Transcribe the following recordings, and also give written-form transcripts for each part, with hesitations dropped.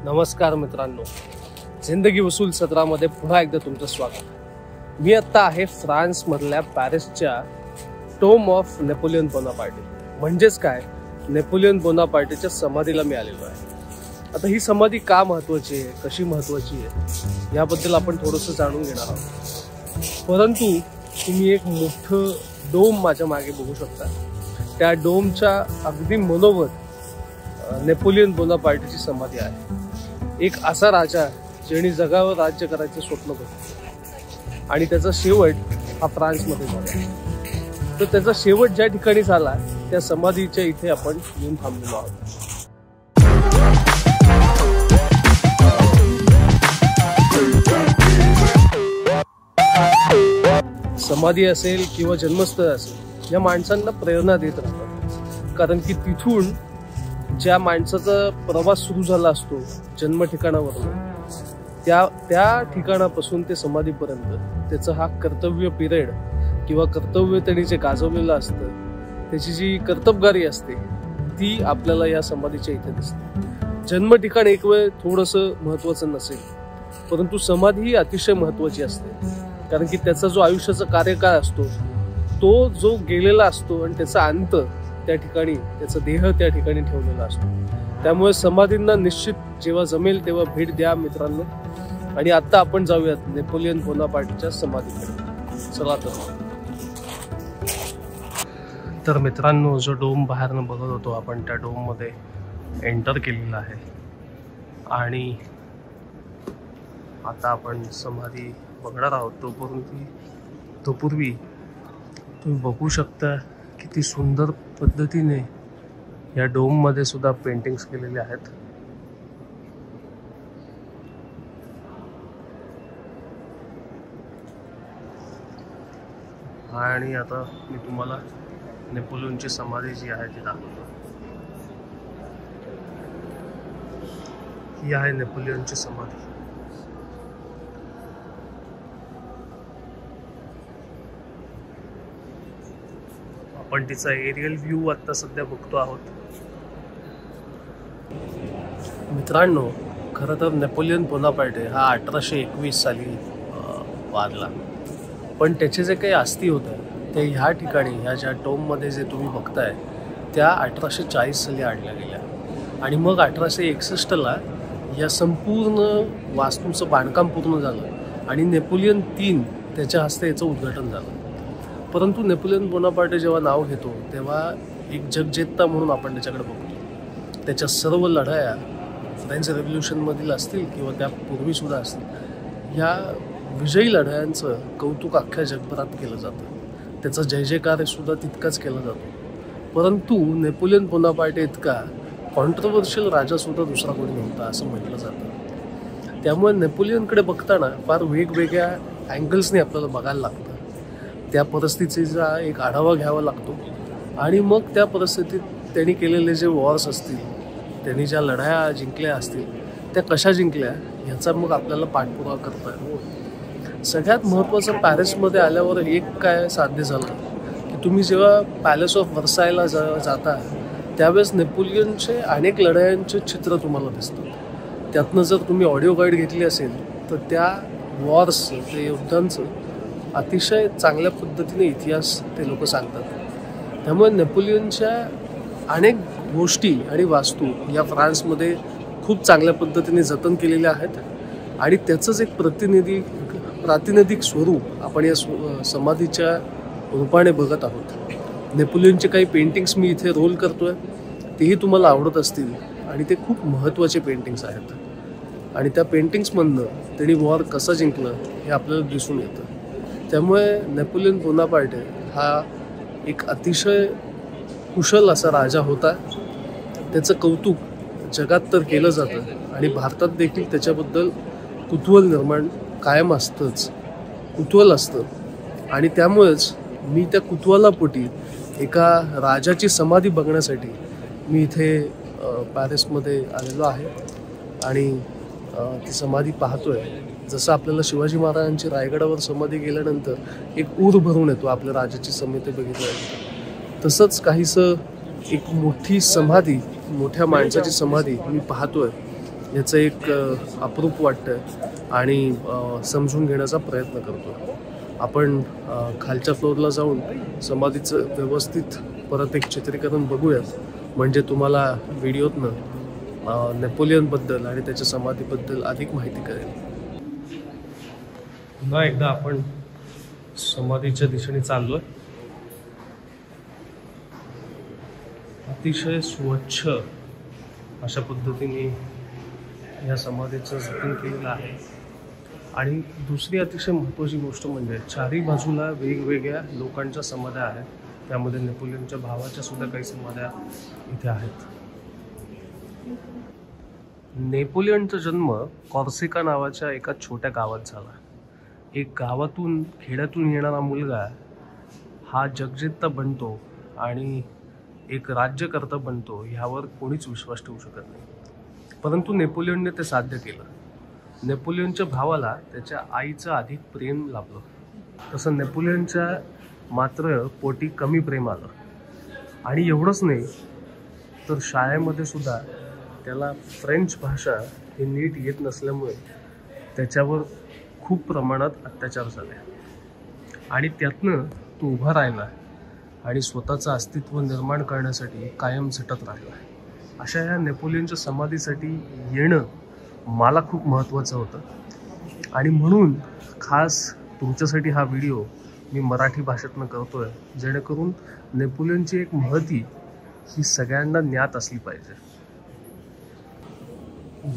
नमस्कार मित्रांनो, जिंदगी वसूल सत्रामध्ये पुन्हा एकदा तुमचं स्वागत। मी आता आहे फ्रान्स मधल्या पॅरिसच्या टोम ऑफ नेपोलियन बोनापार्टे, म्हणजेच काय, नेपोलियन बोनापार्टेच्या समाधीला मी आलेलो आहे। आता ही समाधी का महत्त्वाची आहे, कशी महत्त्वाची आहे, याबद्दल आपण थोडंसं जाणून घेणार आहोत। परंतु तुम्ही एक मोठं डोम माझ्या मागे बघू शकता। त्या डोमच्या अगदी मनोगत नेपोलियन बोनापार्टेची समाधी आहे। एक असा राजा ज्याने जगावर राज्य करायचं स्वप्न बघितलं आणि त्याचा शेवट हा फ्रान्समध्ये झाला। तर त्याचा शेवट ज्या ठिकाणी झाला त्या समाधीच्या इथे आपण येऊन थांबलेलो आहोत। समाधी असेल किंवा जन्मस्थळ असेल, या माणसांना प्रेरणा देत राहतात, कारण की तिथून ज्या माणसाचा प्रवास सुरू झाला असतो जन्म ठिकाणावरून, त्या ठिकाणापासून ते समाधीपर्यंत त्याचा हा कर्तव्य पिरियड किंवा कर्तव्य त्यांनी जे गाजवलेलं असतं, त्याची जी कर्तबगारी असते ती आपल्याला या समाधीच्या इथे दिसते। जन्म ठिकाण एक वेळ थोडंसं महत्त्वाचं नसेल, परंतु समाधी ही अतिशय महत्त्वाची असते, कारण की त्याचा जो आयुष्याचा कार्यकाळ असतो तो जो गेलेला असतो आणि त्याचा अंत त्या ठिकाणी, त्याचा देह त्या ठिकाणी ठेवलेला असतो। त्यामुळे समाधींना निश्चित जेव्हा जमेल तेव्हा भेट द्या मित्रांनो। आणि आता आपण जाऊयात नेपोलियन बोनापार्टेच्या समाधीकडे। चला तर मित्रांनो, जो डोम बाहेरनं बघत होतो आपण, त्या डोम मध्ये एंटर केलेला आहे आणि आता आपण समाधी बघणार आहोत। तोपूर्वी तुम्ही बघू शकता किती सुंदर पद्धतीने या डोम मध्ये सुद्धा पेंटिंग्स केलेले आहेत। आणि आता मी तुम्हाला नेपोलियनची समाधी जी आहे ती दाखवतो। ही आहे नेपोलियनची समाधी। आपण तिचा एरियल व्ह्यू आता सध्या बघतो आहोत। मित्रांनो, खरं तर नेपोलियन बोनापार्टे हा 1821 साली वारला, पण त्याचे जे काही अस्थी होते ते ह्या ठिकाणी, ह्या ज्या टोममध्ये जे तुम्ही बघताय, त्या 1840 साली आणल्या गेल्या आणि मग 1861ला या संपूर्ण वास्तूचं बांधकाम पूर्ण झालं आणि नेपोलियन 3 त्याच्या हस्ते याचं उद्घाटन झालं। परंतु नेपोलियन बोनापार्टे जेव्हा नाव घेतो तेव्हा एक जगजेता म्हणून आपण त्याच्याकडे बघतो। त्याच्या सर्व लढाया फ्रेंच रेव्होल्यूशनमधील असतील किंवा त्यापूर्वीसुद्धा असतील, या विजयी लढायांचं कौतुक अख्ख्या जगभरात केलं जातं। त्याचा जय जयकार सुद्धा तितकाच केला जातो। परंतु नेपोलियन बोनापार्टे इतका कॉन्ट्रोवर्शियल राजासुद्धा दुसरा कोणी नव्हता असं म्हटलं जातं। त्यामुळे नेपोलियनकडे बघताना फार वेगवेगळ्या अँगल्सने आपल्याला बघायला लागतं। त्या परिस्थितीचा एक आढावा घ्यावा लागतो आणि मग त्या परिस्थितीत त्यांनी केलेले जे वॉर्स असतील, त्यांनी ज्या लढाया जिंकल्या असतील, त्या कशा जिंकल्या ह्याचा मग आपल्याला पाठपुरावा करता येतो। सगळ्यात महत्त्वाचं, पॅरिसमध्ये आल्यावर एक काय साध्य झालं की तुम्ही जेव्हा पॅलेस ऑफ वर्सायला जाता त्यावेळेस नेपोलियनचे अनेक लढायांचे चित्र तुम्हाला दिसतात। त्यातनं जर तुम्ही ऑडिओ गाईड घेतली असेल तर त्या वॉर्स, त्या युद्धांचं अतिशय चांगल्या पद्धतीने इतिहास ते लोक सांगतात। त्यामुळे नेपोलियनच्या अनेक गोष्टी आणि वास्तू या फ्रान्समध्ये खूप चांगल्या पद्धतीने जतन केलेल्या आहेत आणि त्याचंच एक प्रातिनिधिक स्वरूप आपण या समाधीच्या रूपाने बघत आहोत। नेपोलियनचे काही पेंटिंग्स मी इथे रोल करतोय, तेही तुम्हाला आवडत असतील आणि ते खूप महत्त्वाचे पेंटिंग्स आहेत आणि त्या पेंटिंग्समधनं त्यांनी वॉर कसं जिंकलं हे आपल्याला दिसून येतं। त्यामुळे नेपोलियन बोनापार्टे हा एक अतिशय कुशल असा राजा होता। त्याचं कौतुक जगात तर केलं जातं आणि भारतात देखील त्याच्याबद्दल कुतूहल निर्माण कायम असतंच, कुतूहल असतं आणि त्यामुळेच मी त्या कुतूहलापोटी एका राजाची समाधी बघण्यासाठी मी इथे पॅरिसमध्ये आलेलो आहे आणि ती समाधी पाहतोय। जसं आपल्याला शिवाजी महाराजांची रायगडावर समाधी गेल्यानंतर एक ऊर भरून येतो आपल्या राजाची समाधी बघितल्यानंतर, तसंच काहीसं एक मोठी समाधी, मोठ्या माणसाची समाधी मी पाहतोय याचं एक अप्रूप वाटतं आणि समजून घेण्याचा प्रयत्न करतो. आपण खालच्या फ्लोअरला जाऊन समाधीचं व्यवस्थित परत एक चित्रीकरण बघूयात, म्हणजे तुम्हाला व्हिडिओतनं नेपोलियनबद्दल आणि त्याच्या समाधीबद्दल अधिक माहिती कळेल. पुन्हा एकदा आपण समाधीच्या दिशेने चाललोय. अतिशय स्वच्छ अशा पद्धतीने या समाधीचं जतन केलेलं आहे. आणि दुसरी अतिशय महत्त्वाची गोष्ट म्हणजे चारी बाजूला वेगवेगळ्या लोकांच्या समाध्या आहेत. त्यामध्ये नेपोलियनच्या भावाच्या सुद्धा काही समाध्या इथे आहेत. नेपोलियनचा जन्म कॉर्सिका नावाच्या एका छोट्या गावात झाला. एक गावातून खेड्यातून येणारा मुलगा हा जगजेता बनतो आणि एक राज्यकर्ता बनतो ह्यावर कोणीच विश्वास ठेवू शकत नाही. परंतु नेपोलियनने ते साध्य केलं. नेपोलियनच्या भावाला त्याच्या आईचं अधिक प्रेम लाभलं. तसं नेपोलियनच्या मात्र पोटी कमी प्रेम आलं. आणि एवढंच नाही तर शाळेमध्ये सुद्धा त्याला फ्रेंच भाषा ही नीट येत नसल्यामुळे त्याच्यावर खूप प्रमाणात अत्याचार झाले. आणि त्यातनं तो उभा राहिला आणि स्वतःचं अस्तित्व निर्माण करण्यासाठी कायम झटत राहिला. अशा या नेपोलियनच्या समाधीसाठी येणं मला खूप महत्त्वाचं होतं. आणि म्हणून खास तुमच्यासाठी हा व्हिडिओ मी मराठी भाषेतनं करतोय, जेणेकरून नेपोलियनची एक महती ही सगळ्यांना ज्ञात असली पाहिजे.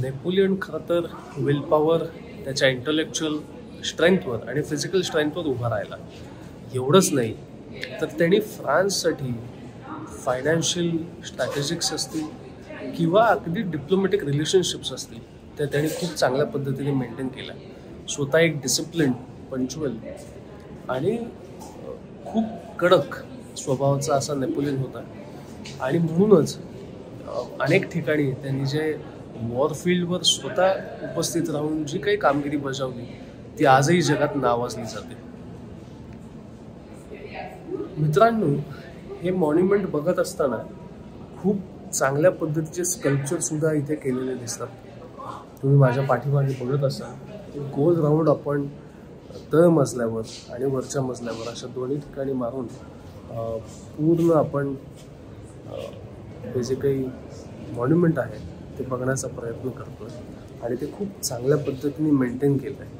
नेपोलियन खरं तर विल पॉवर त्याच्या इंटलेक्च्युअल स्ट्रेंथवर आणि फिजिकल स्ट्रेंथवर उभा राहिला. एवढंच नाही तर त्यांनी फ्रान्ससाठी फायनान्शियल स्ट्रॅटेजिक्स असतील किंवा अगदी डिप्लोमॅटिक रिलेशनशिप्स असतील ते त्यांनी खूप चांगल्या पद्धतीने मेंटेन केल्या. स्वतः एक डिसिप्लिन, पंच्युअल आणि खूप कडक स्वभावाचा असा नेपोलियन होता. आणि म्हणूनच अनेक ठिकाणी त्यांनी जे वॉरफील्डवर स्वतः उपस्थित राहून जी काही कामगिरी बजावली ती आजही जगात नावाजली जाते. मित्रांनो, हे मॉन्युमेंट बघत असताना खूप चांगल्या पद्धतीचे स्कल्पचर सुद्धा इथे केलेले दिसतात. तुम्ही माझ्या पाठीमागे बघत असाल गोल राऊंड आपण तळ मजल्यावर आणि वरच्या मजल्यावर अशा दोन्ही ठिकाणी मारून पूर्ण आपण हे जे काही मॉन्युमेंट आहे ते बघण्याचा प्रयत्न करतोय आणि ते खूप चांगल्या पद्धतीने मेंटेन केलं आहे.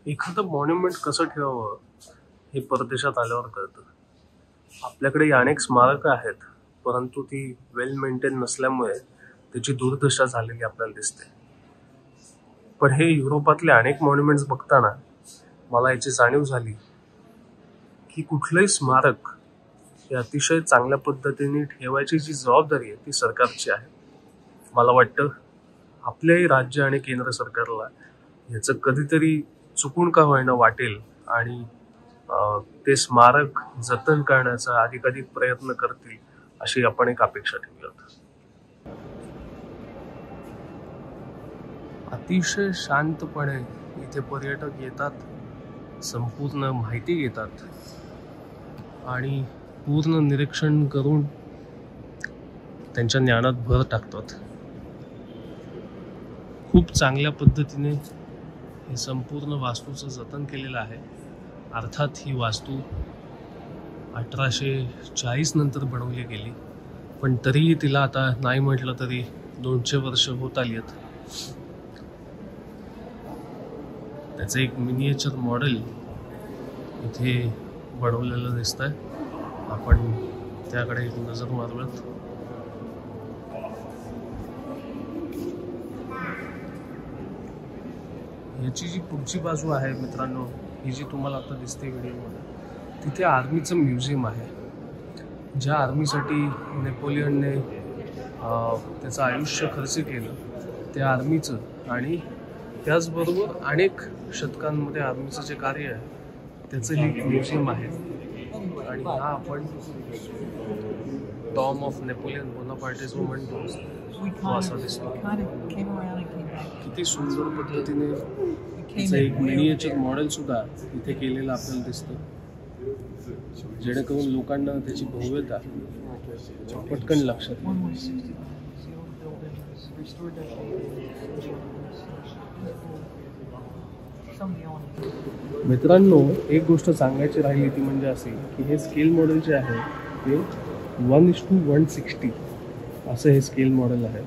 एखादं मॉन्युमेंट कसं ठेवावं हे परदेशात आल्यावर कळतं. आपल्याकडे अनेक स्मारकं आहेत, परंतु ती वेल मेंटेन नसल्यामुळे त्याची दुर्दशा झालेली आपल्याला दिसते. पण हे युरोपातले अनेक मॉन्युमेंट्स बघताना मला याची जाणीव झाली की कुठलंही स्मारक हे अतिशय चांगल्या पद्धतीने ठेवायची जी जबाबदारी आहे ती सरकारची आहे. मला वाटतं आपल्याही राज्य आणि केंद्र सरकारला याचं कधीतरी चुकून का होईना वाटेल आणि ते स्मारक जतन करण्याचा अधिकाधिक प्रयत्न करतील अशी आपण एक अपेक्षा ठेवूयात. अतिशय शांतपणे इथे पर्यटक येतात, संपूर्ण माहिती घेतात आणि पूर्ण निरीक्षण करून त्यांच्या ज्ञानात भर टाकतात. खूप चांगल्या पद्धतीने हे संपूर्ण वास्तूचं जतन केलेलं आहे. अर्थात ही वास्तू 1840 नंतर बनवली गेली, पण तरीही तिला आता नाही म्हटलं तरी 200 वर्ष होत आली आहेत. त्याचं एक मिनिएचर मॉडेल इथे बनवलेलं दिसतंय. आपण त्याकडे एक नजर मारूयात. याची जी पुढची बाजू आहे मित्रांनो, ही जी तुम्हाला आता दिसते व्हिडिओमध्ये, तिथे आर्मीचं म्युझियम आहे. ज्या आर्मीसाठी नेपोलियनने त्याचं आयुष्य खर्च केलं त्या आर्मीचं आणि त्याचबरोबर अनेक शतकांमध्ये आर्मीचं जे कार्य आहे त्याचं हे म्युझियम आहे. आणि हा आपण टॉम ऑफ नेपोलियन बोनापार्टे जो म्हणतो तो असा दिसतो. किती सुंदर पद्धतीने त्याचं एक मिनिएचर मॉडेल सुद्धा इथे केलेलं आपल्याला दिसतं. जेणेकरून लोकांना त्याची भव्यता पटकन लक्षात येईल. मित्रांनो, एक गोष्ट सांगायची राहिली ती म्हणजे अशी की हे स्केल मॉडेल जे आहे ते 1:160 असं हे स्केल मॉडेल आहे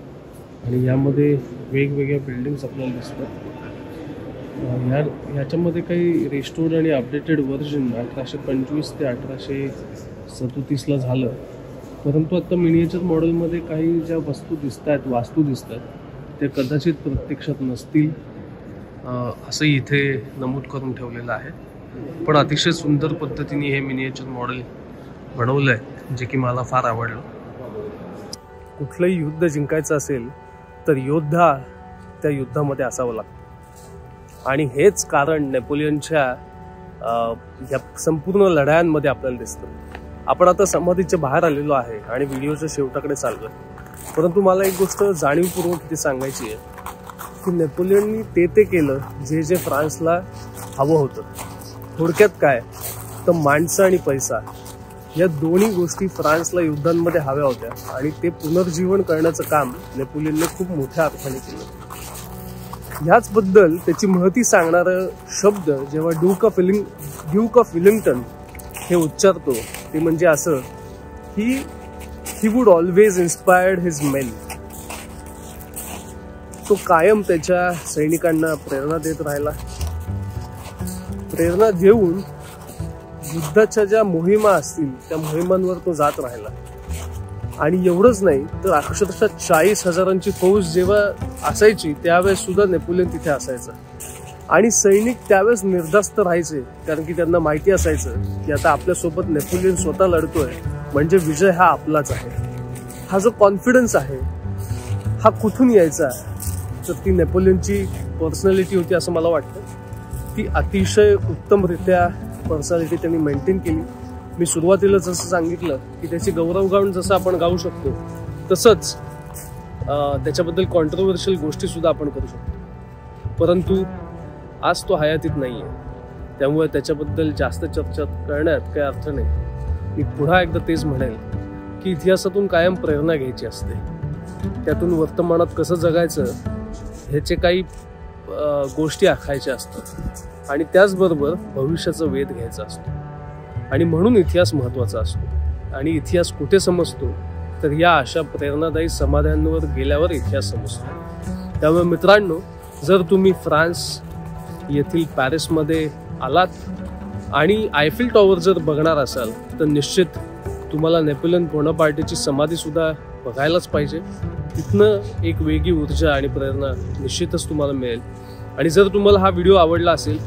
आणि यामध्ये वेगवेगळ्या बिल्डिंग्स आपल्याला दिसतात. ह्याच्यामध्ये काही रिस्टोर्ड आणि अपडेटेड व्हर्जन 1825 ते 1837ला झालं, परंतु आता मिनिएचर मॉडेलमध्ये काही ज्या वस्तू दिसत आहेत, वास्तू दिसतात, ते कदाचित प्रत्यक्षात नसतील असं इथे नमूद करून ठेवलेलं आहे. पण अतिशय सुंदर पद्धतीने हे मिनिएचर मॉडेल बनवलं आहे, जे की मला फार आवडलं. कुठलंही युद्ध जिंकायचं असेल तर योद्धा त्या युद्धामध्ये असावं लागतं आणि हेच कारण नेपोलियनच्या या संपूर्ण लढायांमध्ये आपल्याला दिसतं. आपण आता समाधीच्या बाहेर आलेलो आहे आणि व्हिडिओच्या शेवटाकडे चाललो आहे, परंतु मला एक गोष्ट जाणीवपूर्वक इथे सांगायची आहे की नेपोलियननी ते केलं जे जे फ्रान्सला हवं होतं. थोडक्यात काय तर माणसं आणि पैसा या दोन्ही गोष्टी फ्रान्सला युद्धांमध्ये हव्या होत्या आणि ते पुनर्जीवन करण्याचं काम नेपोलियनने खूप मोठ्या अर्थाने केलं. ह्याचबद्दल त्याची महती सांगणारं शब्द जेव्हा ड्यूक ऑफ विलिंग्टन हे उच्चारतो ते म्हणजे असं he would always inspired his main. तो कायम त्याच्या सैनिकांना प्रेरणा देत राहिला. प्रेरणा देऊन युद्धाच्या ज्या मोहिमा असतील त्या मोहिमांवर तो जात राहिला. आणि एवढंच नाही तर अक्षरशः 40,000ची फौज जेव्हा असायची त्यावेळेस सुद्धा नेपोलियन तिथे असायचा आणि सैनिक त्यावेळेस निर्धास्त राहायचे, कारण की त्यांना माहिती असायचं की आता आपल्यासोबत नेपोलियन स्वतः लढतोय म्हणजे विजय हा आपलाच आहे. हा जो कॉन्फिडन्स आहे हा कुठून यायचा तर ती नेपोलियनची पर्सनॅलिटी होती असं मला वाटतं. ती अतिशय उत्तमरित्या पर्सनॅलिटी त्यांनी मेंटेन केली. मी सुरुवातीला जसं सांगितलं की त्याची गौरवगान जसं आपण गाऊ शकतो तसंच त्याच्याबद्दल कॉन्ट्रोवर्शियल गोष्टी सुद्धा आपण करू शकतो, परंतु आज तो हयातीत नाही आहे, त्यामुळे त्याच्याबद्दल जास्त चर्चा करण्यात काही अर्थ नाही. मी पुन्हा एकदा तेच म्हणेल की इतिहासातून कायम प्रेरणा घ्यायची असते, त्यातून वर्तमानात कसं जगायचं ह्याचे काही गोष्टी आखायच्या असतात आणि त्याचबरोबर भविष्याचा वेध घ्यायचा असतो. आणि म्हणून इतिहास महत्त्वाचा असतो आणि इतिहास कुठे समजतो तर या अशा प्रेरणादायी समाधानांवर गेल्यावर इतिहास समजतो. त्यामुळे मित्रांनो, जर तुम्ही फ्रान्स येथील पॅरिसमध्ये आलात आणि आयफेल टॉवर जर बघणार असाल तर निश्चित तुम्हाला नेपोलियन बोनापार्टेची समाधीसुद्धा बघायलाच पाहिजे. तिथनं एक वेगळी ऊर्जा आणि प्रेरणा निश्चितच तुम्हाला मिळेल. आणि जर तुम्हाला हा व्हिडिओ आवडला असेल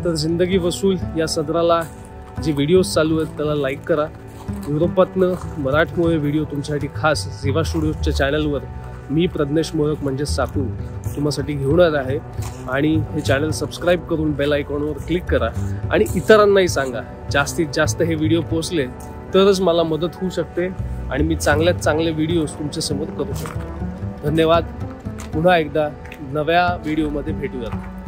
तर जिंदगी वसूल या सदराला जे व्हिडिओज चालू आहेत त्याला लाईक करा. युरोपातनं मराठमोळे व्हिडिओ तुमच्यासाठी खास झिवा स्टुडिओच्या चॅनलवर मी प्रज्ञेश मोहक म्हणजे साकू तुम्हासाठी घेऊन आला आहे. आणि हे चॅनल सबस्क्राईब करून बेल आयकॉनवर क्लिक करा आणि इतरांनाही सांगा. जास्तीत जास्त हे व्हिडिओ पोहोचले तरच मला मदत होऊ शकते आणि मी चांगल्यात चांगले व्हिडिओज तुमच्यासमोर करू शकतो. धन्यवाद. पुन्हा एकदा नव्या व्हिडिओमध्ये भेटूयात.